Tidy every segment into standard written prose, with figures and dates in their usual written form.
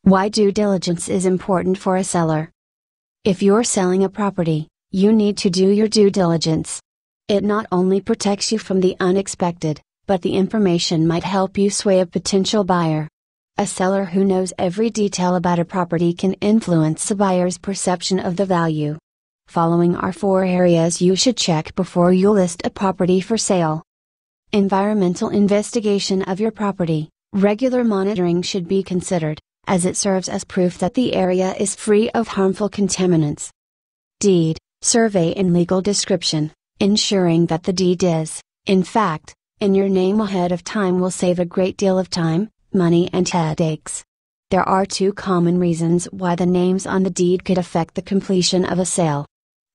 Why due diligence is important for a seller. If you're selling a property, you need to do your due diligence. It not only protects you from the unexpected, but the information might help you sway a potential buyer. A seller who knows every detail about a property can influence a buyer's perception of the value. Following are 4 areas you should check before you list a property for sale. Environmental investigation of your property. Regular monitoring should be considered, as it serves as proof that the area is free of harmful contaminants. Deed, survey and legal description. Ensuring that the deed is, in fact, in your name ahead of time will save a great deal of time, money and headaches. There are 2 common reasons why the names on the deed could affect the completion of a sale.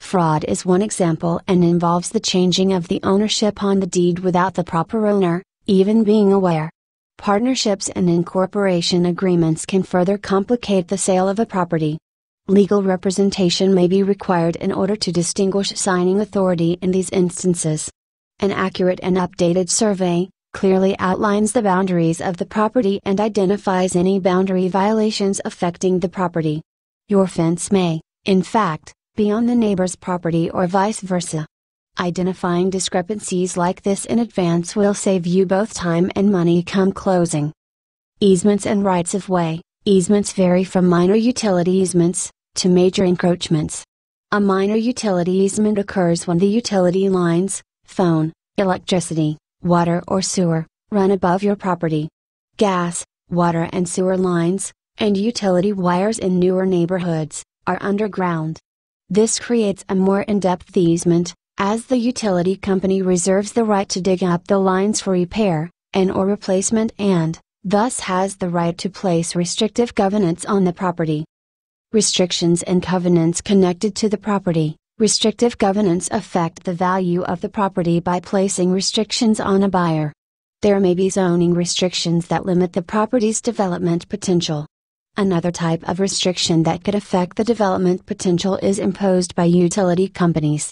Fraud is one example and involves the changing of the ownership on the deed without the proper owner even being aware. Partnerships and incorporation agreements can further complicate the sale of a property. Legal representation may be required in order to distinguish signing authority in these instances. An accurate and updated survey clearly outlines the boundaries of the property and identifies any boundary violations affecting the property. Your fence may, in fact, be on the neighbor's property or vice versa. Identifying discrepancies like this in advance will save you both time and money come closing. Easements and rights of way. Easements vary from minor utility easements to major encroachments. A minor utility easement occurs when the utility lines, phone, electricity, water or sewer, run above your property. Gas, water and sewer lines, and utility wires in newer neighborhoods, are underground. This creates a more in-depth easement, as the utility company reserves the right to dig up the lines for repair, and/or replacement and, thus has the right to place restrictive covenants on the property. Restrictions and covenants connected to the property. Restrictive covenants affect the value of the property by placing restrictions on a buyer. There may be zoning restrictions that limit the property's development potential. Another type of restriction that could affect the development potential is imposed by utility companies.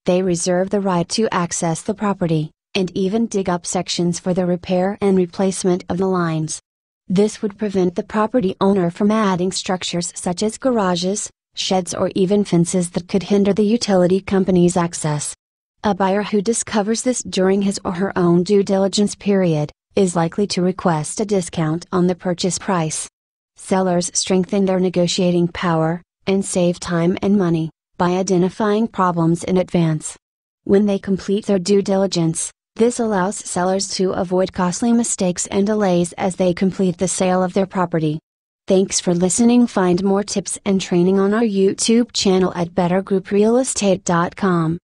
They reserve the right to access the property, and even dig up sections for the repair and replacement of the lines. This would prevent the property owner from adding structures such as garages, sheds or even fences that could hinder the utility company's access. A buyer who discovers this during his or her own due diligence period, is likely to request a discount on the purchase price. Sellers strengthen their negotiating power, and save time and money, by identifying problems in advance. When they complete their due diligence, this allows sellers to avoid costly mistakes and delays as they complete the sale of their property. Thanks for listening. Find more tips and training on our YouTube channel at bettergrouprealestate.com.